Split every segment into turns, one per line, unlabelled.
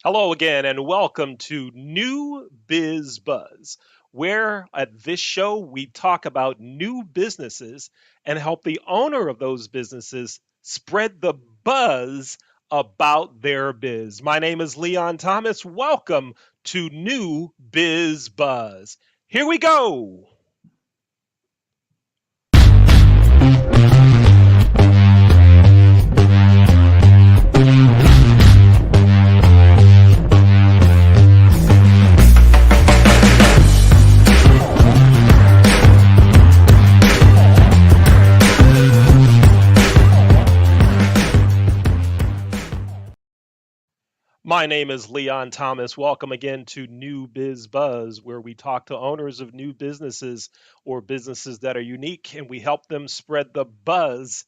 Hello again, and welcome to New Biz Buzz, where at this show we talk about new businesses and help the owner of those businesses spread the buzz about their biz. My name is Leon Thomas. Welcome to New Biz Buzz. Here we go. My name is Leon Thomas. Welcome again to New Biz Buzz, where we talk to owners of new businesses or businesses that are unique and we help them spread the buzz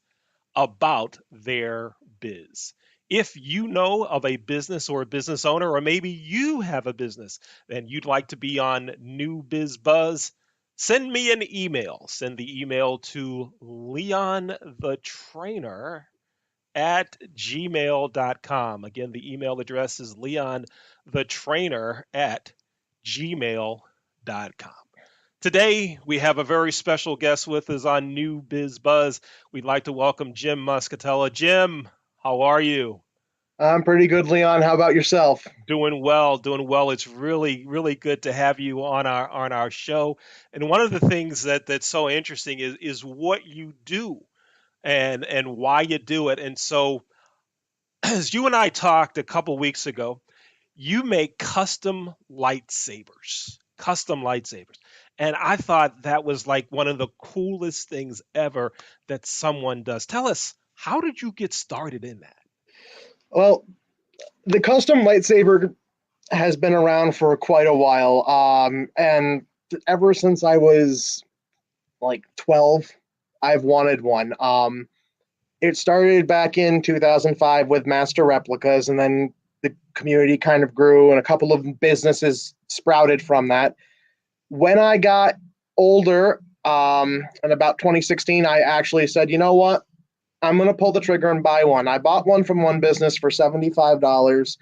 about their biz. If you know of a business or a business owner, or maybe you have a business and you'd like to be on New Biz Buzz, send me an email. Send the email to leonthetrainer@gmail.com. Again, the email address is leonthetrainer@gmail.com. Today, we have a very special guest with us on New Biz Buzz. We'd like to welcome Jim Moscatello. Jim, how are you?
I'm pretty good, Leon. How about yourself?
Doing well, doing well. It's really good to have you on our show. And one of the things that's so interesting is what you do and why you do it. And so as you and I talked a couple weeks ago, you make custom lightsabers. And I thought that was like one of the coolest things ever that someone does. Tell us, how did you get started in that?
Well, the custom lightsaber has been around for quite a while. And ever since I was like 12, I've wanted one. It started back in 2005 with master replicas, and then the community kind of grew, and a couple of businesses sprouted from that. When I got older, in about 2016, I actually said, you know what? I'm going to pull the trigger and buy one. I bought one from one business for $75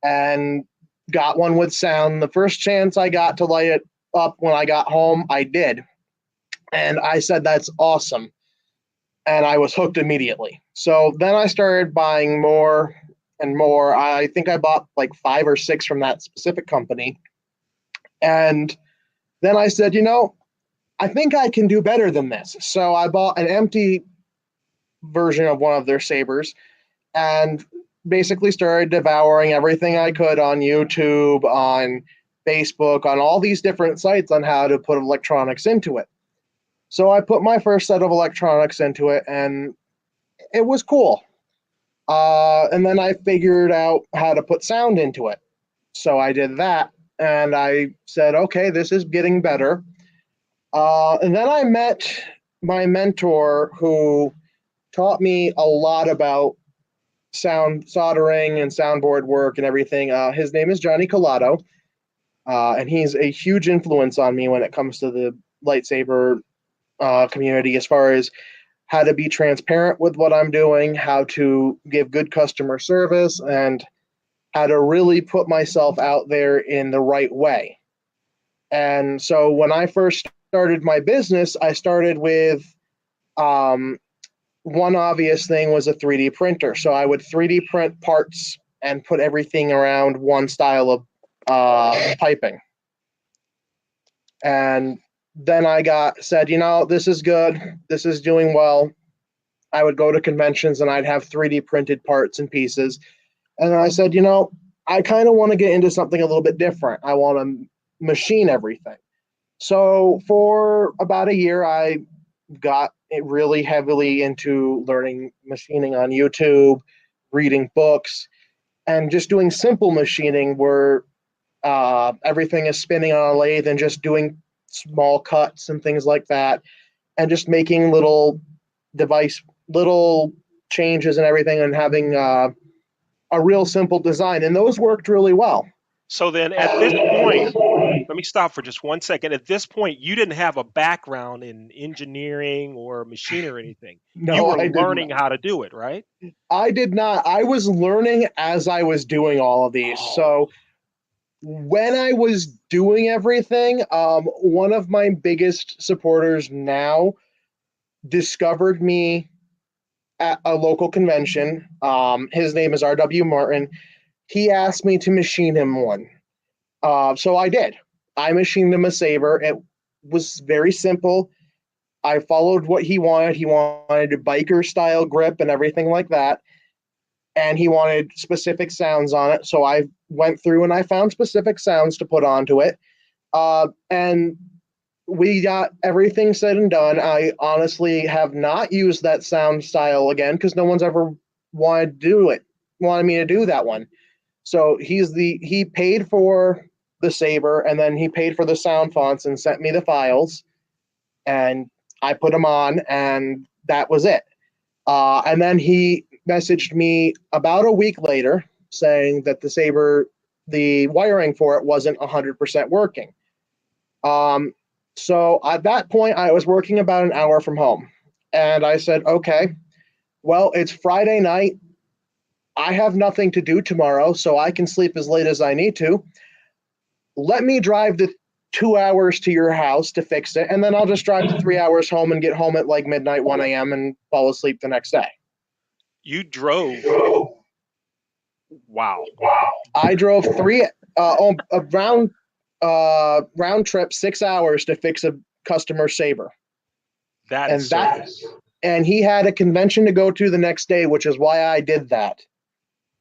and got one with sound. The first chance I got to light it up when I got home, I did. And I said, that's awesome. And I was hooked immediately. So then I started buying more and more. I think I bought like 5 or 6 from that specific company. And then I said, I think I can do better than this. So I bought an empty version of one of their sabers and basically started devouring everything I could on YouTube, on Facebook, on all these different sites on how to put electronics into it. So I put my first set of electronics into it, and it was cool. And then I figured out how to put sound into it. So I did that, and I said, okay, this is getting better. And then I met my mentor who taught me a lot about sound soldering and soundboard work and everything. His name is Johnny Collado, and he's a huge influence on me when it comes to the lightsaber community, as far as how to be transparent with what I'm doing, how to give good customer service, and how to really put myself out there in the right way. And so when I first started my business, I started with one obvious thing was a 3D printer. So I would 3D print parts and put everything around one style of piping. And then I said, this is good. This is doing well. I would go to conventions and I'd have 3D printed parts and pieces. And I said, I kind of want to get into something a little bit different. I want to machine everything. So for about a year, I got really heavily into learning machining on YouTube, reading books, and just doing simple machining where everything is spinning on a lathe and just doing small cuts and things like that, and just making little changes and everything, and having a real simple design. And those worked really well.
So then at this point, let me stop for just 1 second. At this point, you didn't have a background in engineering or machinery or anything. You
No,
were
I did not.
learning how to do it, right?
I did not. I was learning as I was doing all of these.
Oh,
So when I was doing everything, one of my biggest supporters now discovered me at a local convention. His name is R.W. Martin. He asked me to machine him one. So I did. I machined him a saber. It was very simple. I followed what he wanted. He wanted a biker style grip and everything like that. And he wanted specific sounds on it. So I went through and I found specific sounds to put onto it. And we got everything said and done. I honestly have not used that sound style again because no one's ever wanted me to do that one. So he paid for the saber and then he paid for the sound fonts and sent me the files and I put them on and that was it. And then he messaged me about a week later saying that the wiring for it wasn't 100% working. So at that point, I was working about an hour from home. And I said, okay, well, it's Friday night. I have nothing to do tomorrow, so I can sleep as late as I need to. Let me drive the 2 hours to your house to fix it, and then I'll just drive the 3 hours home and get home at like midnight, 1 a.m., and fall asleep the next day.
you drove. Wow.
I drove around round trip 6 hours to fix a customer saber,
That is
and
so.
he had a convention to go to the next day, which is why I did that.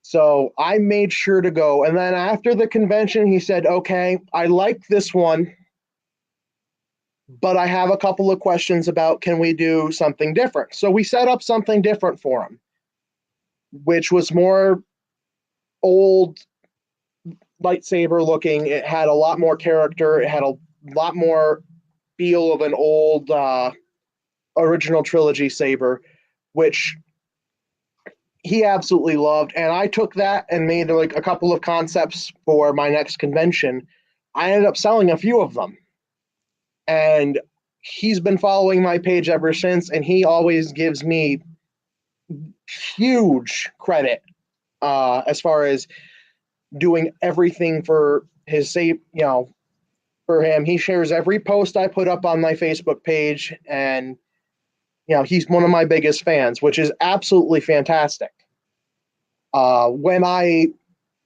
So I made sure to go. And then after the convention, he said, okay, I like this one, but I have a couple of questions about can we do something different? So we set up something different for him, which was more old lightsaber looking. It had a lot more character. It had a lot more feel of an old original trilogy saber, which he absolutely loved. And I took that and made like a couple of concepts for my next convention. I ended up selling a few of them. And he's been following my page ever since. And he always gives me huge credit as far as doing everything for his save, for him. He shares every post I put up on my Facebook page. And, he's one of my biggest fans, which is absolutely fantastic. When I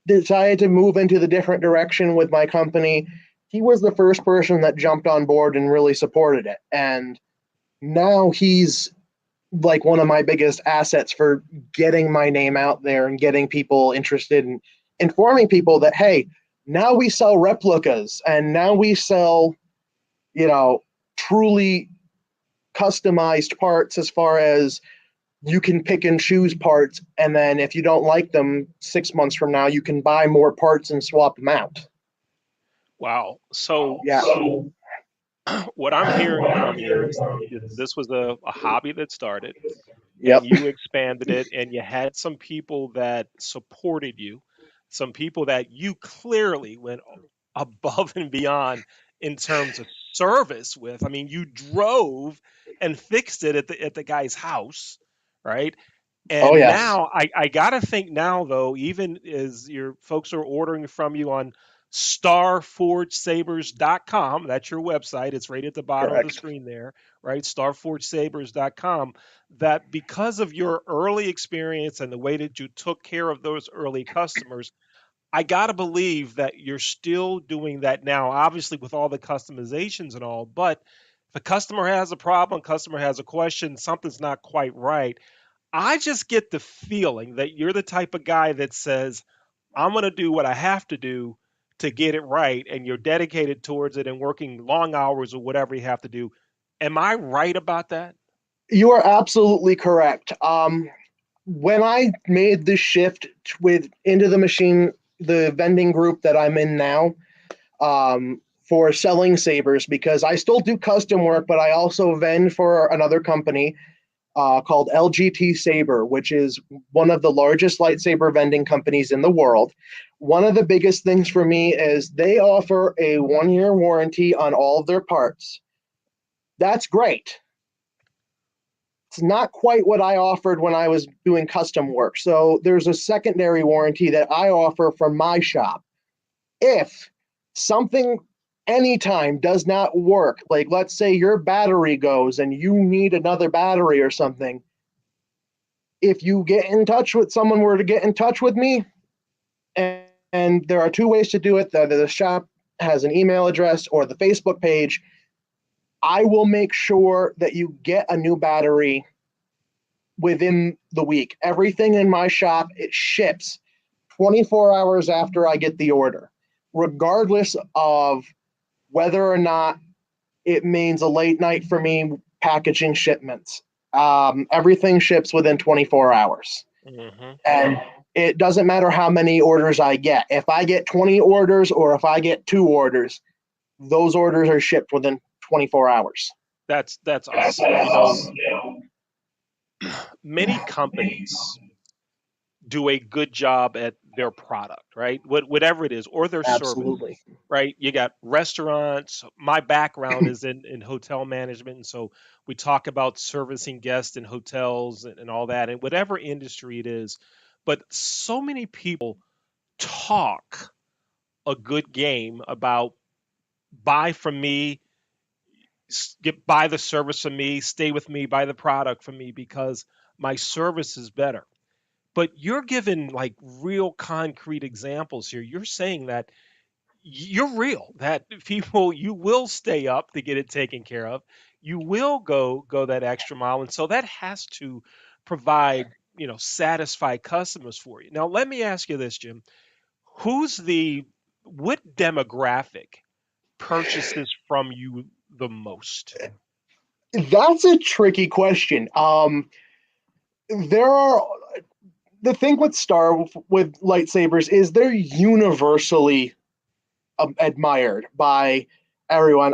decided to move into the different direction with my company, he was the first person that jumped on board and really supported it. And now he's like one of my biggest assets for getting my name out there and getting people interested and informing people that, hey, now we sell replicas and now we sell, truly customized parts as far as you can pick and choose parts, and then if you don't like them 6 months from now, you can buy more parts and swap them out.
Wow. So
Yeah.
what I'm hearing from you is this was a hobby that started and
Yep.
you expanded it and you had some people that supported you, some people that you clearly went above and beyond in terms of service with. I mean, you drove and fixed it at the guy's house, right?
Oh
And
yes.
now I gotta think now though, even as your folks are ordering from you on starforgesabers.com, that's your website, it's right at the bottom of the
Correct.
screen there, right? Starforgesabers.com, that because of your early experience and the way that you took care of those early customers, I gotta believe that you're still doing that now, obviously with all the customizations and all, but if a customer has a problem, customer has a question, something's not quite right, I just get the feeling that you're the type of guy that says, I'm going to do what I have to do to get it right. And you're dedicated towards it and working long hours or whatever you have to do. Am I right about that?
You are absolutely correct. When I made this shift with into the vending group that I'm in now, for selling sabers, because I still do custom work, but I also vend for another company. called LGT Saber, which is one of the largest lightsaber vending companies in the world. One of the biggest things for me is they offer a 1 year warranty on all of their parts. That's great. It's not quite what I offered when I was doing custom work. So there's a secondary warranty that I offer from my shop. If something anytime does not work, like let's say your battery goes and you need another battery or something, if you get in touch with someone were to get in touch with me, and there are two ways to do it. The shop has an email address or the Facebook page. I will make sure that you get a new battery within the week. Everything in my shop, it ships 24 hours after I get the order, regardless of whether or not it means a late night for me packaging shipments. Everything ships within 24 hours.
Hmm.
And it doesn't matter how many orders I get. If I get 20 orders or if I get 2 orders, those orders are shipped within 24 hours.
That's awesome. You know, many companies do a good job at their product, right? Whatever it is, or their service,
Absolutely.
right? You got restaurants. My background is in hotel management. And so we talk about servicing guests in hotels and all that, and whatever industry it is. But so many people talk a good game about buy from me, buy the service from me, stay with me, buy the product from me because my service is better. But you're given like real concrete examples here. You're saying that you're real, that people you will stay up to get it taken care of. You will go that extra mile. And so that has to provide, satisfy customers for you. Now let me ask you this, Jim. Who's the what demographic purchases from you the most?
That's a tricky question. There are the thing with lightsabers is they're universally admired by everyone.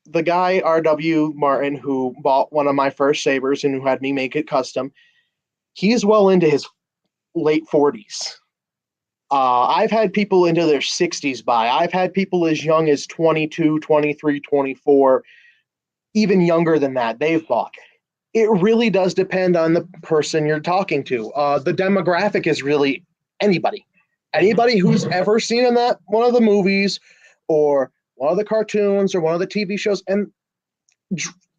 The guy R.W. Martin who bought one of my first sabers and who had me make it custom, he's well into his late 40s. I've had people into their 60s buy. I've had people as young as 22, 23, 24, even younger than that. They've bought. It really does depend on the person you're talking to. The demographic is really anybody.
Hmm.
Anybody who's ever seen in that one of the movies or one of the cartoons or one of the TV shows and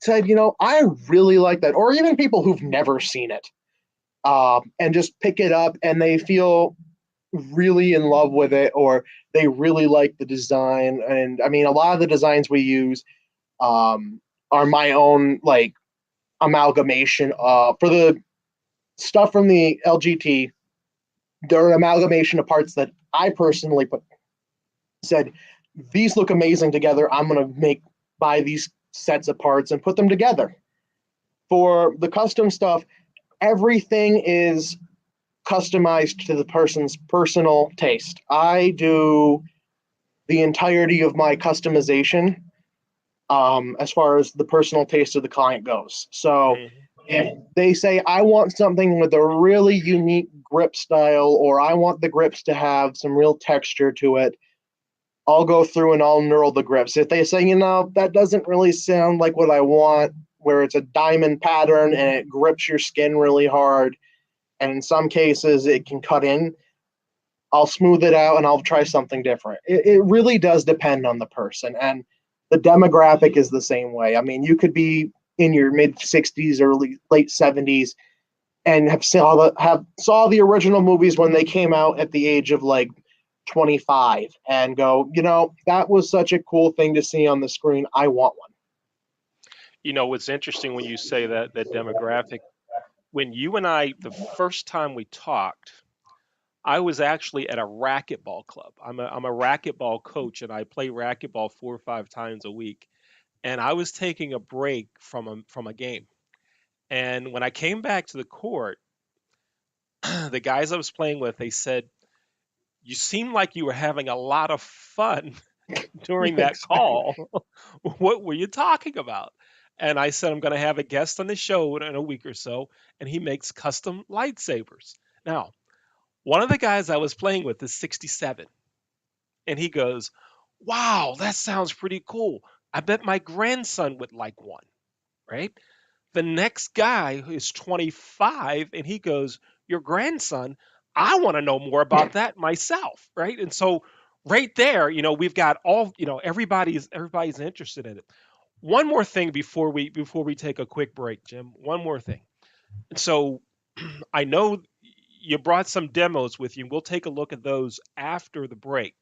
said, I really like that. Or even people who've never seen it and just pick it up and they feel really in love with it or they really like the design. And I mean, a lot of the designs we use are my own, like, amalgamation. For the stuff from the LGT, they're an amalgamation of parts that I personally said, these look amazing together. I'm going to buy these sets of parts and put them together. For the custom stuff, everything is customized to the person's personal taste. I do the entirety of my customization as far as the personal taste of the client goes. So
Hmm.
if they say, I want something with a really unique grip style, or I want the grips to have some real texture to it, I'll go through and I'll knurl the grips. If they say, that doesn't really sound like what I want, where it's a diamond pattern and it grips your skin really hard, and in some cases it can cut in, I'll smooth it out and I'll try something different. It really does depend on the person. And the demographic is the same way. I mean, you could be in your mid 60s or late 70s and saw the original movies when they came out at the age of like 25 and go, that was such a cool thing to see on the screen. I want one.
What's interesting when you say that demographic, when you and I, the first time we talked, I was actually at a racquetball club. I'm a racquetball coach and I play racquetball 4 or 5 times a week. And I was taking a break from a game. And when I came back to the court, the guys I was playing with, they said, "You seem like you were having a lot of fun during that
Yes.
call. What were you talking about?" And I said I'm going to have a guest on the show in a week or so, and he makes custom lightsabers. Now, one of the guys I was playing with is 67, and he goes, "Wow, that sounds pretty cool. I bet my grandson would like one." Right? The next guy who is 25, and he goes, "Your grandson, I want to know more about that myself." Right? And so right there, we've got all, everybody's interested in it. One more thing before we take a quick break, Jim. One more thing. And so I know you brought some demos with you. We'll take a look at those after the break.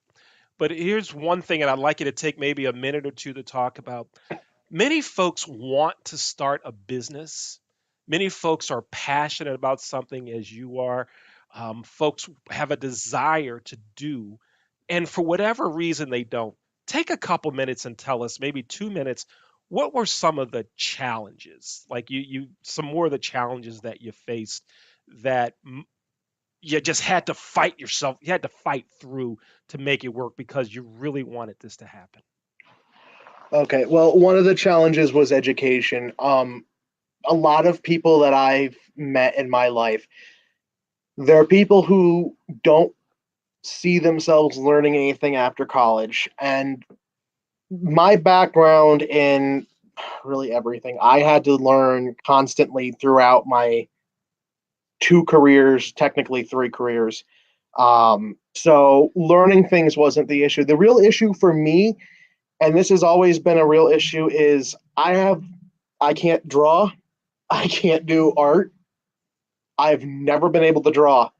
But here's one thing, and I'd like you to take maybe a minute or two to talk about. Many folks want to start a business. Many folks are passionate about something as you are. Folks have a desire to do, and for whatever reason they don't. Take a couple minutes and tell us, maybe 2 minutes, what were some of the challenges? Like some more of the challenges that you faced that you just had to fight yourself. You had to fight through to make it work because you really wanted this to happen.
Okay, well, one of the challenges was education. A lot of people that I've met in my life, there are people who don't see themselves learning anything after college. And my background in really everything, I had to learn constantly throughout my two careers, technically three careers. So learning things wasn't the issue. The real issue for me, and this has always been a real issue, is I can't draw, I can't do art. I've never been able to draw.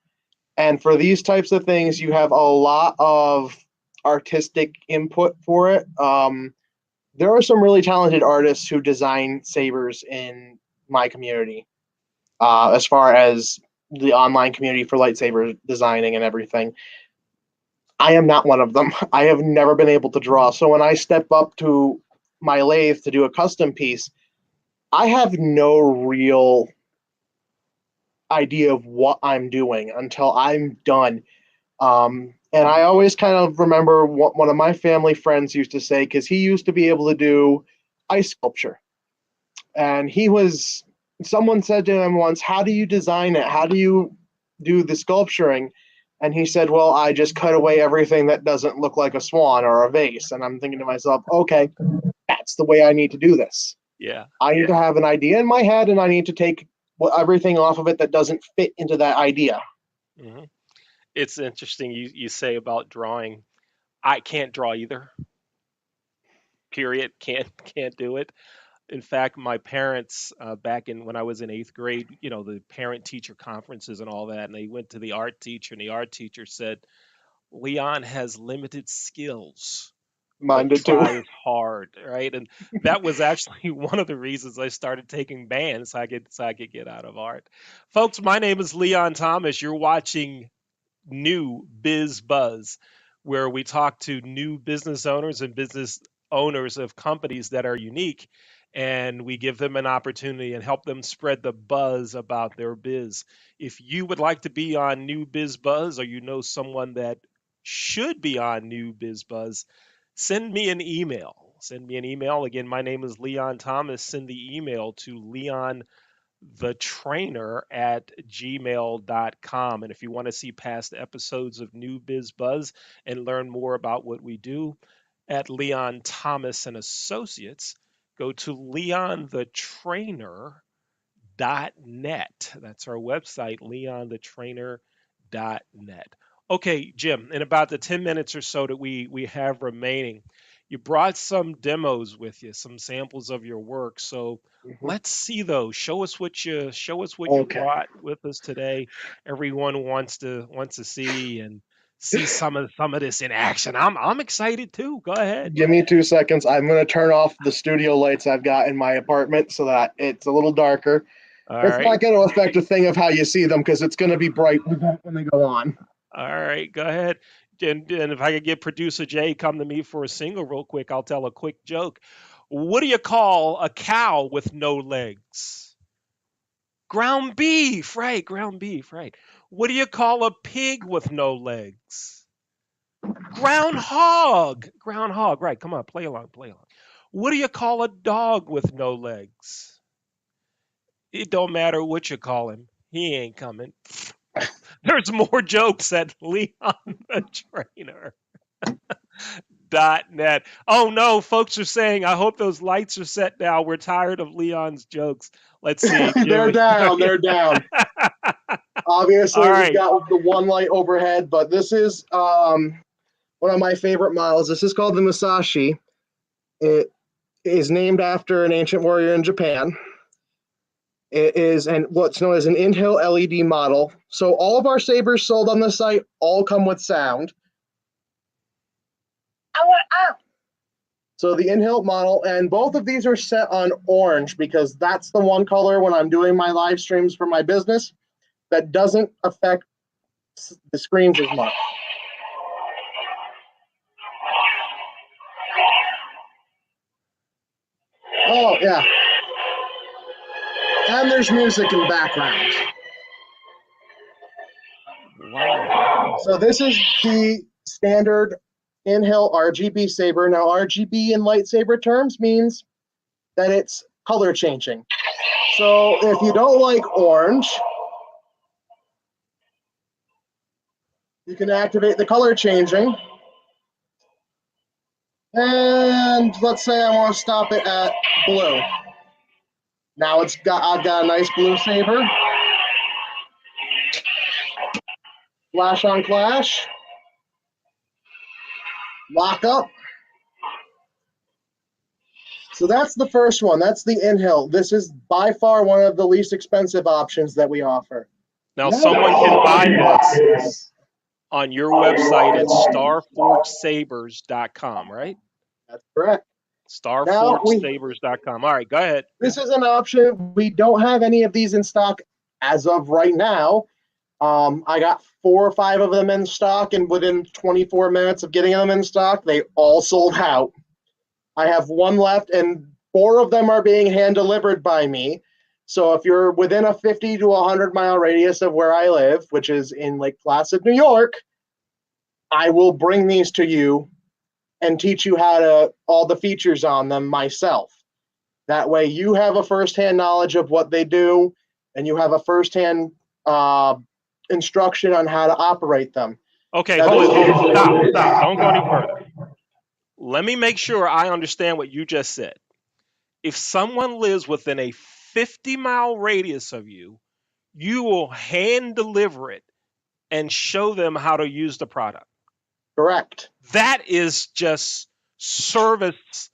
And for these types of things, you have a lot of artistic input for it. There are some really talented artists who design sabers in my community, as far as the online community for lightsaber designing and everything. I am not one of them. I have never been able to draw. So when I step up to my lathe to do a custom piece, I have no real idea of what I'm doing until I'm done. And I always kind of remember what one of my family friends used to say, because he used to be able to do ice sculpture. And someone said to him once, "How do you design it? How do you do the sculpturing?" And he said, "Well, I just cut away everything that doesn't look like a swan or a vase." And I'm thinking to myself, okay, that's the way I need to do this.
Yeah.
I need to have an idea in my head, and I need to take everything off of it that doesn't fit into that idea.
hmm It's interesting you say about drawing. I can't draw either. Period. Can't do it. In fact, my parents, back in when I was in eighth grade, the parent teacher conferences and all that, and they went to the art teacher, and the art teacher said, "Leon has limited skills,
Mine
but
did too.
tries hard." Right? And that was actually one of the reasons I started taking bands, so I could get out of art. Folks, my name is Leon Thomas. You're watching New Biz Buzz, where we talk to new business owners and business owners of companies that are unique, and we give them an opportunity and help them spread the buzz about their biz. If you would like to be on New Biz Buzz, or you know someone that should be on New Biz Buzz, send me an email. Send me an email. Again, my name is Leon Thomas. Send the email to leonthetrainer@gmail.com. And if you want to see past episodes of New Biz Buzz and learn more about what we do at Leon Thomas and Associates, go to leonthetrainer.net. That's our website, leonthetrainer.net. Okay, Jim, in about the 10 minutes or so that we have remaining, you brought some demos with you, some samples of your work. So
Mhm.
let's see those. Show us what you
Okay.
brought with us today. Everyone wants to see and see some of this in action. I'm excited too. Go ahead.
Give me 2 seconds. I'm going to turn off the studio lights I've got in my apartment so that it's a little darker.
All
It's
right.
not going to affect a thing of how you see them because it's going to be bright when they go on.
All right, go ahead. And if I could get producer Jay come to me for a single real quick, I'll tell a quick joke. What do you call a cow with no legs? Ground beef, right? Ground beef, right? What do you call a pig with no legs? Groundhog. Groundhog, right? Come on, play along, play along. What do you call a dog with no legs? It don't matter what you call him. He ain't coming. There's more jokes at Leon the Trainer. .net. Oh no, folks are saying, I hope those lights are set now. We're tired of Leon's jokes. Let's see,
They're
Jimmy.
down. They're down.
All
Obviously, we've
right.
got the one light overhead, but this is one of my favorite models. This is called the Musashi. It is named after an ancient warrior in Japan. It is what's known as an in-hill LED model. So all of our sabers sold on the site all come with sound. So the in-hill model, and both of these are set on orange because that's the one color when I'm doing my live streams for my business that doesn't affect the screens as much. Oh, yeah. And there's music in the background.
Wow.
So this is the standard in-hill Rgb Saber. Now, RGB in lightsaber terms means that it's color changing. So if you don't like orange, you can activate the color changing. And let's say I want to stop it at blue. Now I've got a nice blue saber. Flash on clash. Lock up. So that's the first one. That's the in-hill. This is by far one of the least expensive options that we offer.
Now, someone can buy this on your website at starforgesabers.com, right?
That's correct. Now
Starforgesabers.com. All right, go ahead.
this is an option. We don't have any of these in stock as of right now. I got 4 or 5 of them in stock, and within 24 minutes of getting them in stock, they all sold out. I have 1 left, and 4 of them are being hand delivered by me. So if you're within a 50 to 100 mile radius of where I live, which is in Lake Placid, New York, I will bring these to you and teach you all the features on them myself. That way you have a firsthand knowledge of what they do, and you have a firsthand instruction on how to operate them.
Okay, hold it. Stop. Don't go any further. Let me make sure I understand what you just said. If someone lives within a 50-mile radius of you, you will hand deliver it and show them how to use the product.
Correct.
That is just service.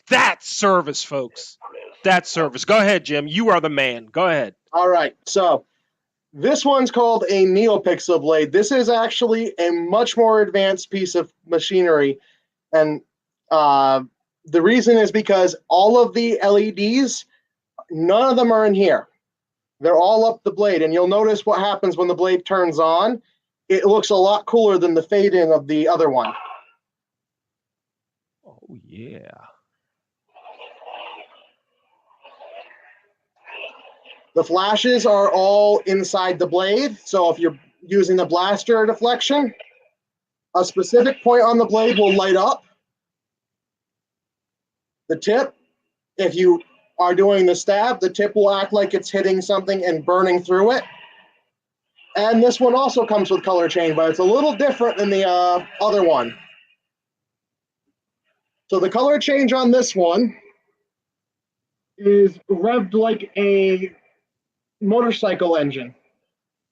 That's service, folks. That's service. Go ahead, Jim. You are the man. Go ahead.
All right. So this one's called a Neopixel Blade. This is actually a much more advanced piece of machinery. And the reason is because all of the LEDs, none of them are in here. They're all up the blade. And you'll notice what happens when the blade turns on. It looks a lot cooler than the fade-in of the other one.
Oh, yeah.
The flashes are all inside the blade. So if you're using the blaster deflection, a specific point on the blade will light up. The tip, if you are doing the stab, the tip will act like it's hitting something and burning through it. And this one also comes with color change, but it's a little different than the other one. So the color change on this one is revved like a motorcycle engine.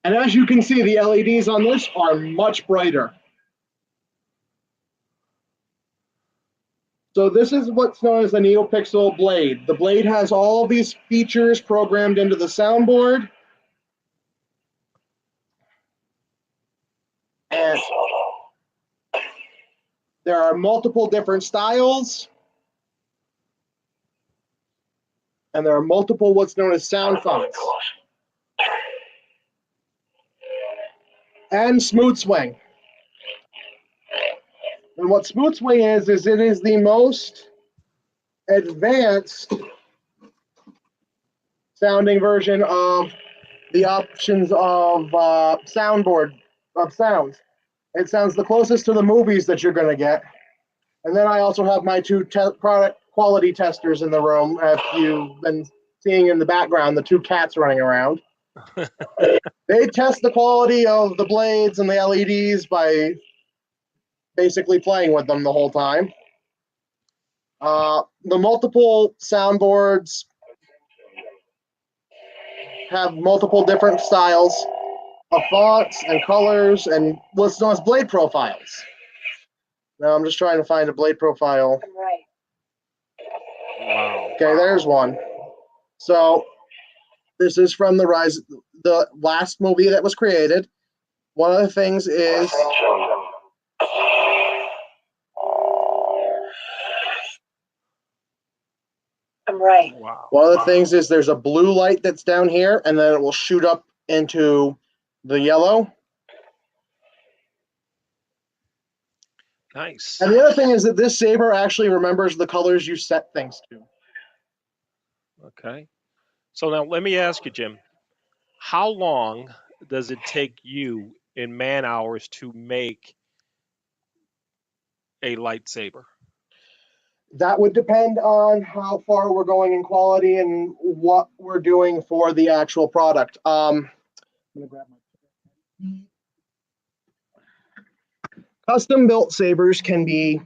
And as you can see, the LEDs on this are much brighter. So this is what's known as the Neopixel Blade. The blade has all of these features programmed into the soundboard. And there are multiple different styles. And there are multiple what's known as sound fonts. And smooth swing. And what smooth swing is it is the most advanced sounding version of the options of soundboard of sounds. It sounds the closest to the movies that you're going to get. And then I also have my two product quality testers in the room. If you've been seeing in the background, the two cats running around. They test the quality of the blades and the LEDs by basically playing with them the whole time. The multiple soundboards have multiple different styles of fonts and colors and what's known as blade profiles. Now I'm just trying to find a blade profile.
Wow.
Okay, there's one. So this is from the last movie that was created. One of the things is
Wow.
one of the things is there's a blue light that's down here, and then it will shoot up into the yellow.
Nice.
And the other thing is that this saber actually remembers the colors you set things to.
Okay. So now let me ask you, Jim, how long does it take you in man hours to make a lightsaber?
That would depend on how far we're going in quality and what we're doing for the actual product. I'm gonna grab my custom built sabers can be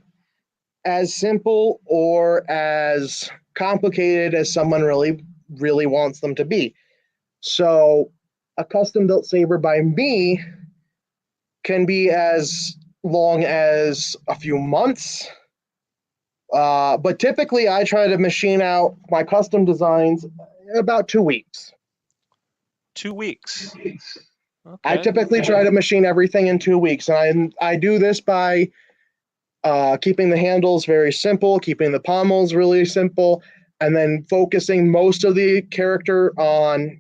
as simple or as complicated as someone really wants them to be. So a custom built saber by me can be as long as a few months. But typically I try to machine out my custom designs in about 2 weeks.
2 weeks.
I
Okay.
typically try to machine everything in 2 weeks. And I do this by keeping the handles very simple, keeping the pommels really simple, and then focusing most of the character on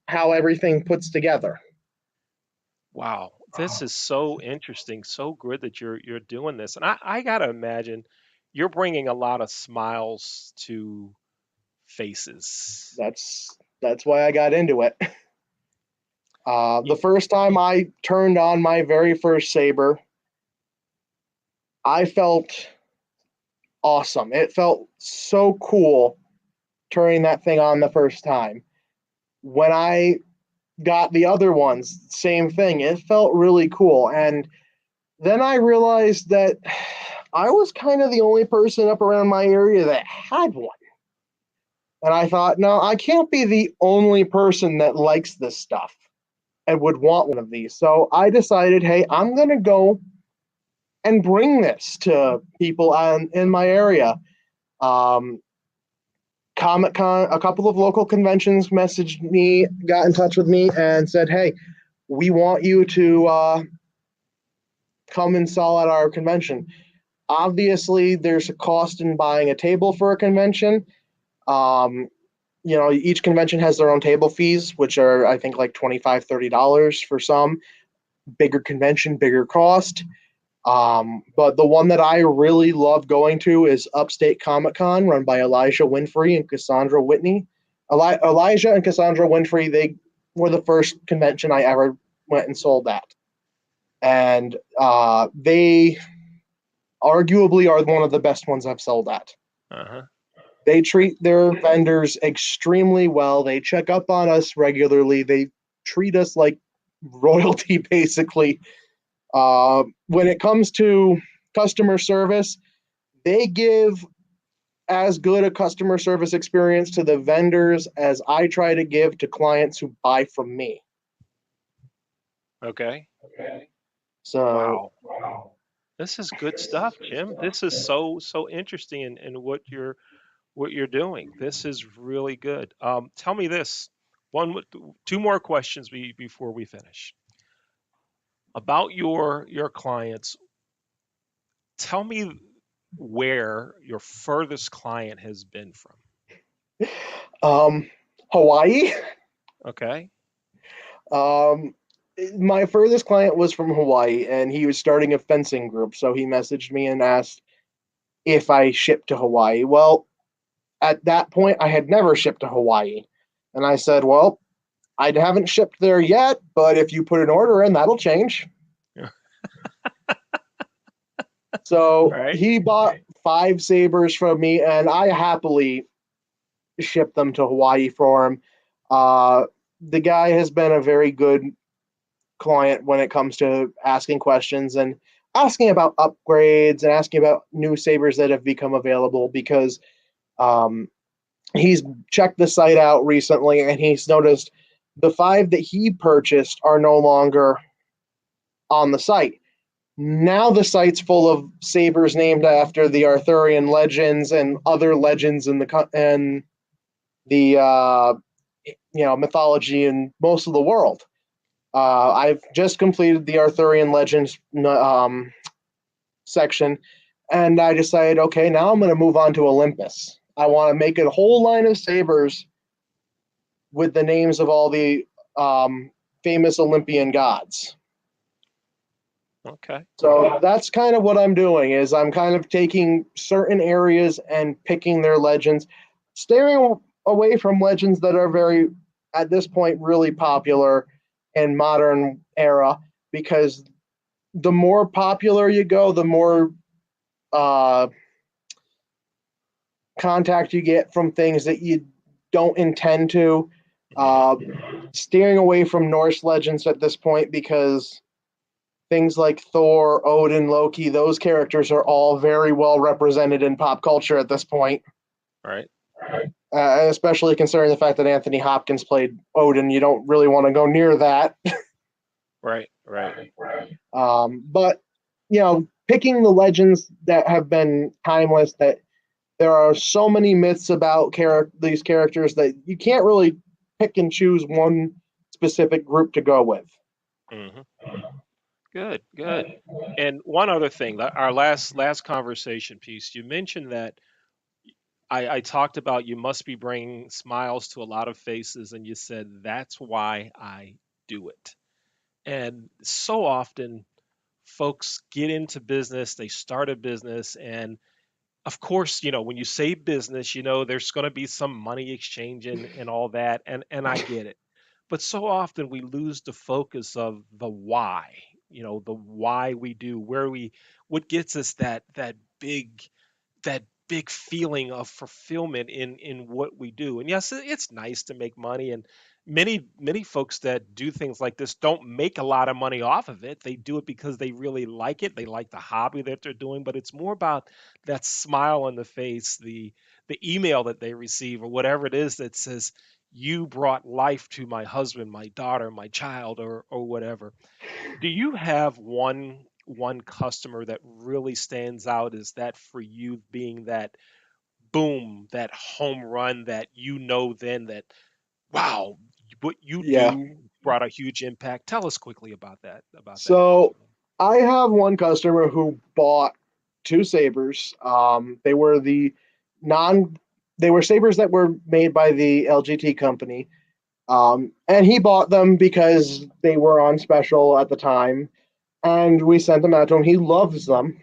how everything puts together.
Wow. This is so interesting. So good that you're doing this. And I gotta imagine you're bringing a lot of smiles to faces.
That's why I got into it. The first time I turned on my very first saber, I felt awesome. It felt so cool turning that thing on the first time. When I got the other ones, same thing. It felt really cool. And then I realized that I was kind of the only person up around my area that had one. And I thought, no, I can't be the only person that likes this stuff and would want one of these. So I decided, hey, I'm going to go and bring this to people in my area. Comic Con, a couple of local conventions messaged me, got in touch with me, and said, hey, we want you to come and sell at our convention. Obviously, there's a cost in buying a table for a convention. Um, each convention has their own table fees, which are, I think, like $25, $30 for some. Bigger convention, bigger cost. But the one that I really love going to is Upstate Comic Con, run by Elijah Winfrey and Cassandra Whitney. Elijah and Cassandra Winfrey, they were the first convention I ever went and sold at. And they arguably are one of the best ones I've sold at.
Uh-huh.
They treat their vendors extremely well. They check up on us regularly. They treat us like royalty, basically. When it comes to customer service, they give as good a customer service experience to the vendors as I try to give to clients who buy from me.
Okay.
So,
Wow. This is good stuff, Jim. This is so interesting in what you're doing. This is really good. Tell me this. Two more questions before we finish. About your clients, tell me where your furthest client has been from.
Hawaii.
Okay.
Um, my furthest client was from Hawaii, and he was starting a fencing group. So he messaged me and asked if I shipped to Hawaii. Well, at that point, I had never shipped to Hawaii. And I said, well, I haven't shipped there yet, but if you put an order in, that'll change. So
Right.
he bought 5 sabers from me, and I happily shipped them to Hawaii for him. Uh, the guy has been a very good client when it comes to asking questions and asking about upgrades and asking about new sabers that have become available because um, he's checked the site out recently and he's noticed the 5 that he purchased are no longer on the site. Now the site's full of sabers named after the Arthurian legends and other legends in the mythology in most of the world. I've just completed the Arthurian legends section, and I decided, okay, now I'm going to move on to Olympus. I want to make a whole line of sabers with the names of all the famous Olympian gods.
Okay.
So that's kind of what I'm doing is I'm kind of taking certain areas and picking their legends, steering away from legends that are very at this point really popular in modern era because the more popular you go, the more uh, contact you get from things that you don't intend to.
Hmm.
Uh, Steering away from Norse legends at this point because things like Thor, Odin, Loki, those characters are all very well represented in pop culture at this point.
Right.
Especially considering the fact that Anthony Hopkins played Odin, you don't really want to go near that.
Right. Right.
But picking the legends that have been timeless, that there are so many myths about these characters that you can't really pick and choose one specific group to go with.
Hmm. Good. Good. And one other thing, our last conversation piece, you mentioned that I talked about you must be bringing smiles to a lot of faces, and you said that's why I do it. And so often, folks get into business, they start a business, and of course, when you say business, there's going to be some money exchange and all that, and I get it. But so often we lose the focus of the why, the why we do, what gets us that big feeling of fulfillment in what we do. And yes, it's nice to make money, and many folks that do things like this don't make a lot of money off of it. They do it because they really like it. They like the hobby that they're doing, but it's more about that smile on the face, the email that they receive or whatever it is that says you brought life to my husband, my daughter, my child, or whatever. Do you have one customer that really stands out? Is that for you being that boom, that home run that then that wow, what you
Yeah.
do brought a huge impact? Tell us quickly about that
So
customer.
I have one customer who bought 2 sabers. Non they were sabers that were made by the LGT company. And he bought them because they were on special at the time, and we sent them out to him. He loves them.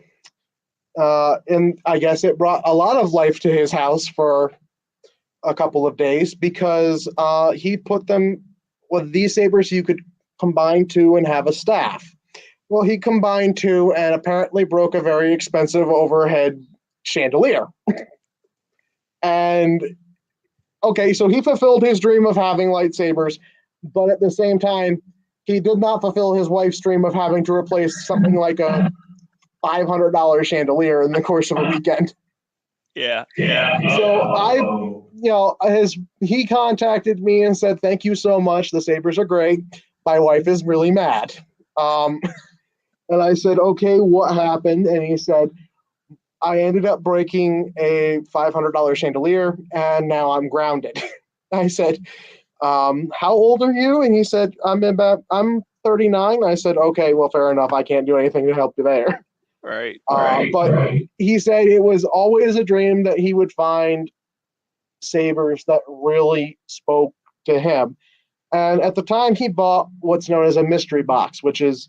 And I guess it brought a lot of life to his house for a couple of days because he put them with these sabers you could combine 2 and have a staff. Well, he combined 2 and apparently broke a very expensive overhead chandelier. And okay, so he fulfilled his dream of having lightsabers, but at the same time, he did not fulfill his wife's dream of having to replace something like a $500 chandelier in the course of a weekend.
Yeah, yeah.
So he contacted me and said, "Thank you so much. The sabers are great. My wife is really mad." Um, and I said, "Okay, what happened?" And he said, "I ended up breaking a $500 chandelier, and now I'm grounded." I said, "How old are you?" And he said, I'm 39." I said, "Okay, well, fair enough. I can't do anything to help you there."
Right,
But he said it was always a dream that he would find sabers that really spoke to him. And at the time, he bought what's known as a mystery box, which is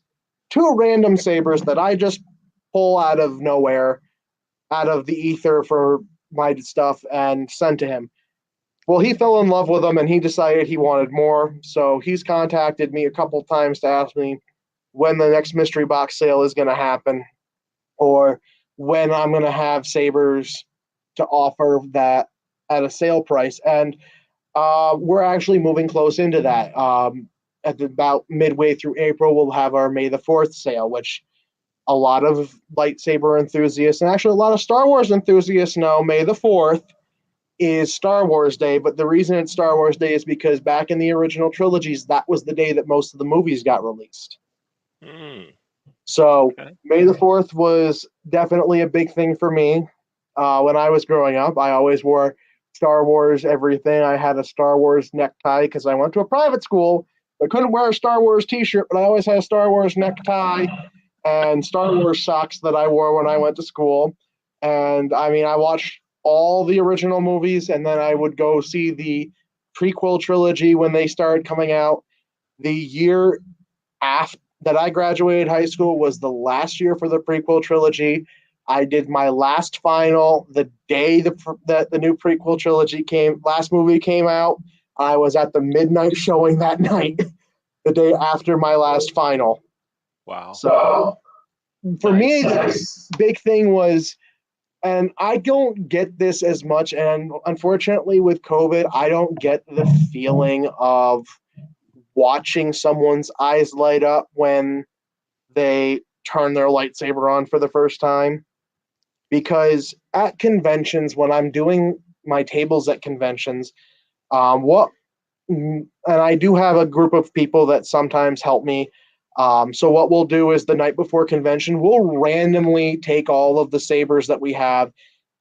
2 random sabers that I just pull out of nowhere, out of the ether for my stuff, and send to him. Well, he fell in love with them and he decided he wanted more. So he's contacted me a couple times to ask me when the next mystery box sale is going to happen, or when I'm going to have sabers to offer that at a sale price. And we're actually moving close into that. At about midway through April, we'll have our May the 4th sale, which a lot of lightsaber enthusiasts and actually a lot of Star Wars enthusiasts know May the 4th is Star Wars Day. But the reason it's Star Wars Day is because back in the original trilogies, that was the day that most of the movies got released.
Mm,
So
okay.
May the 4th was definitely a big thing for me. When I was growing up, I always wore Star Wars everything. I had a Star Wars necktie because I went to a private school. I couldn't wear a Star Wars t-shirt, but I always had a Star Wars necktie and Star Wars socks that I wore when I went to school. And I mean, I watched all the original movies, and then I would go see the prequel trilogy when they started coming out. The year after that I graduated high school was the last year for the prequel trilogy. I did my last final the day that the new prequel trilogy last movie came out. I was at the midnight showing that night, the day after my last final.
Wow.
So for me,
Nice.
the big thing was, and I don't get this as much, and unfortunately with COVID, I don't get the feeling of watching someone's eyes light up when they turn their lightsaber on for the first time. Because at conventions, when I'm doing my tables at conventions, what and I do have a group of people that sometimes help me. So what we'll do is the night before convention, we'll randomly take all of the sabers that we have,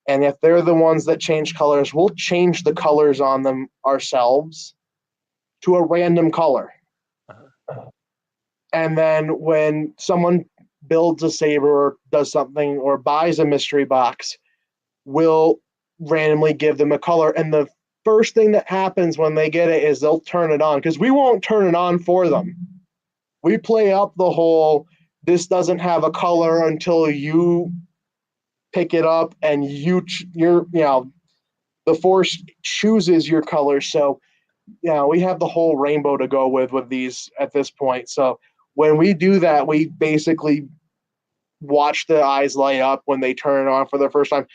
and if they're the ones that change colors, we'll change the colors on them ourselves to a random color.
Uh-huh.
And then when someone builds a saber or does something or buys a mystery box, we'll randomly give them a color. And the first thing that happens when they get it is they'll turn it on because we won't turn it on for them. We play up the whole this doesn't have a color until you pick it up and the force chooses your color. So we have the whole rainbow to go with these at this point. So when we do that, we basically watch the eyes light up when they turn it on for the first time.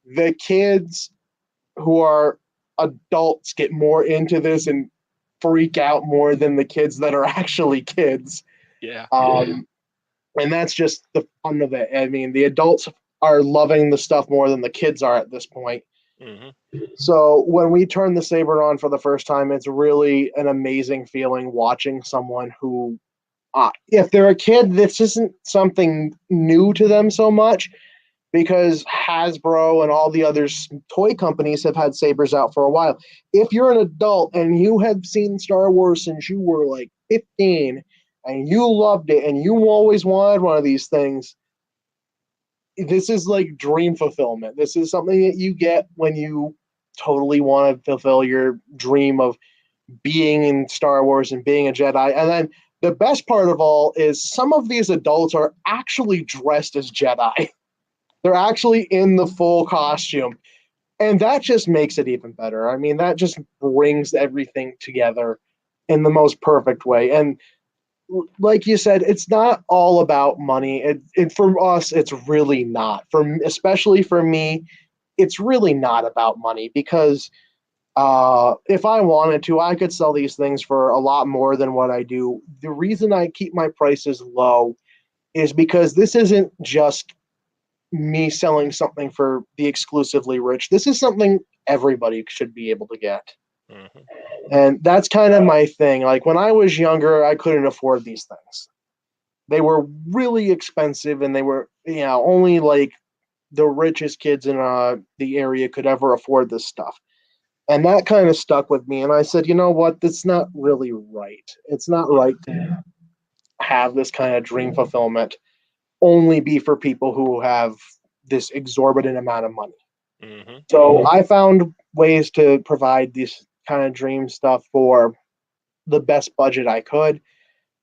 The kids who are adults get more into this and freak out more than the kids that are actually kids.
Yeah.
And that's just the fun of it. I mean, the adults are loving the stuff more than the kids are at this point.
Hmm.
So when we turn the saber on for the first time, it's really an amazing feeling watching someone who, if they're a kid, this isn't something new to them so much because Hasbro and all the other toy companies have had sabers out for a while. If you're an adult and you have seen Star Wars since you were like 15 and you loved it and you always wanted one of these things, this is like dream fulfillment. This is something that you get when you totally want to fulfill your dream of being in Star Wars and being a Jedi. And then the best part of all is some of these adults are actually dressed as Jedi. They're actually in the full costume. And that just makes it even better. I mean, that just brings everything together in the most perfect way. And like you said, it's not all about money. For us, it's really not. Especially for me, it's really not about money because if I wanted to, I could sell these things for a lot more than what I do. The reason I keep my prices low is because this isn't just me selling something for the exclusively rich. This is something everybody should be able to get.
Hmm.
And that's kind of my thing. Like when I was younger, I couldn't afford these things. They were really expensive and they were, only like the richest kids in the area could ever afford this stuff. And that kind of stuck with me. And I said, you know what? That's not really right. It's not
Yeah.
right to have this kind of dream fulfillment only be for people who have this exorbitant amount of money.
Hmm.
So I found ways to provide this kind of dream stuff for the best budget I could.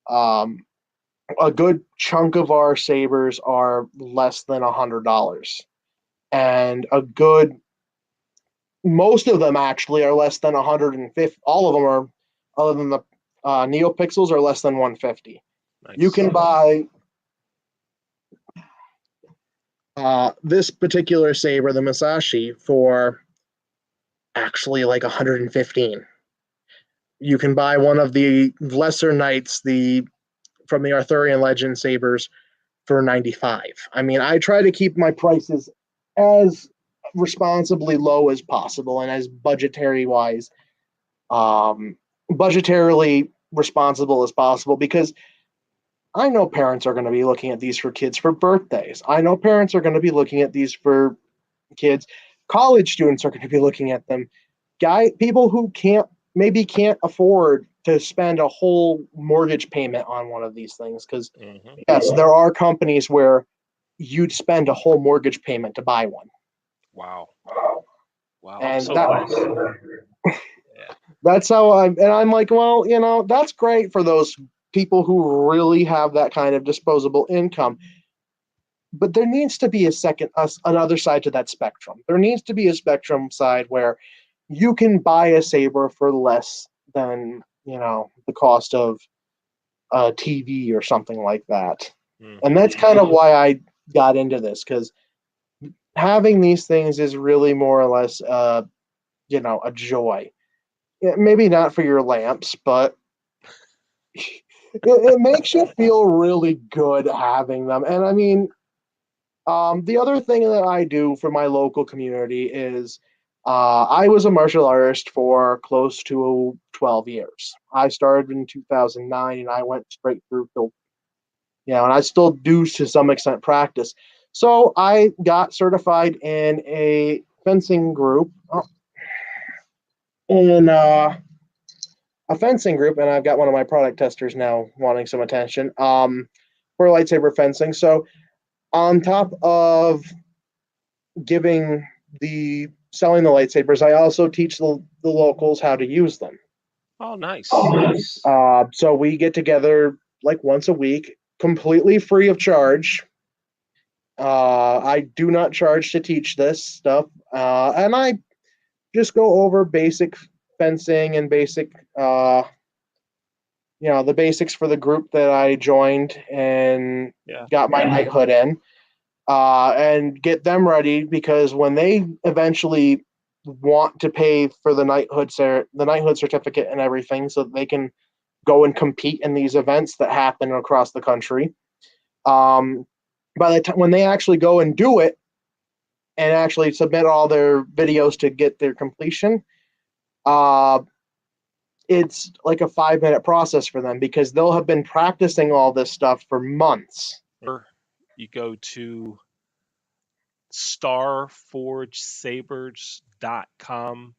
Um, a good chunk of our sabers are less than $100, and most of them actually are less than 150. All of them are, other than the Neopixels, are less than 150. You
Nice.
can buy This particular saber, the Masashi, for actually like 115. You can buy one of the lesser knights, the from the Arthurian Legend sabers, for 95. I mean, I try to keep my prices as responsibly low as possible and as um, budgetarily responsible as possible, because I know parents are going to be looking at these for kids for birthdays. I know parents are going to be looking at these for kids. College students are going to be looking at them. People who can't afford to spend a whole mortgage payment on one of these things, because
Hmm.
yes, there are companies where you'd spend a whole mortgage payment to buy one.
Wow. Wow. I'm
And
so glad. Yeah.
that's how I'm like, well, that's great for those people who really have that kind of disposable income. But there needs to be another side to that spectrum. There needs to be a spectrum side where you can buy a saber for less than, the cost of a TV or something like that. And
Hmm.
that's kind of why I got into this, because having these things is really more or less, a joy. Maybe not for your lamps, but it makes you feel really good having them. And I mean, the other thing that I do for my local community is I was a martial artist for close to 12 years. I started in 2009 and I went straight through till, and I still do to some extent practice. So I got certified in a fencing group, in a fencing group, and I've got one of my product testers now wanting some attention for lightsaber fencing. So on top of giving the selling the lightsabers, I also teach the locals how to use them.
Oh, nice.
So we get together like once a week, completely free of charge. I do not charge to teach this stuff, and I just go over basic fencing and the basics for the group that I joined and
Yeah.
got my knighthood in, and get them ready, because when they eventually want to pay for the knighthood certificate and everything, so that they can go and compete in these events that happen across the country. Um, by the time when they actually go and do it and actually submit all their videos to get their completion, uh, it's like a 5-minute process for them, because they'll have been practicing all this stuff for months.
Or you go to starforgesabers.com.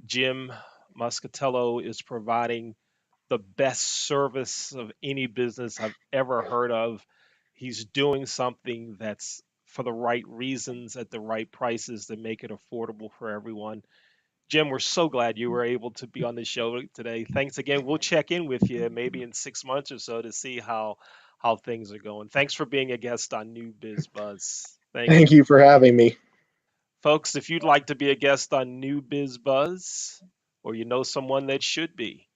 Jim Moscatello is providing the best service of any business I've ever heard of. He's doing something that's for the right reasons at the right prices to make it affordable for everyone. Jim, we're so glad you were able to be on the show today. Thanks again. We'll check in with you maybe in 6 months or so to see how things are going. Thanks for being a guest on New Biz Buzz. Thank
Thank
you.
you for having me.
Folks, if you'd like to be a guest on New Biz Buzz, or you know someone that should be,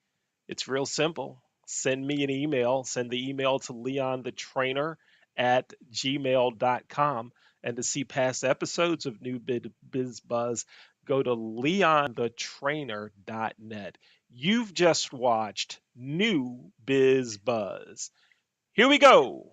it's real simple. Send me an email. Send the email to leonthetrainer@gmail.com. And to see past episodes of New Biz Buzz, go to leonthetrainer.net. You've just watched New Biz Buzz. Here we go.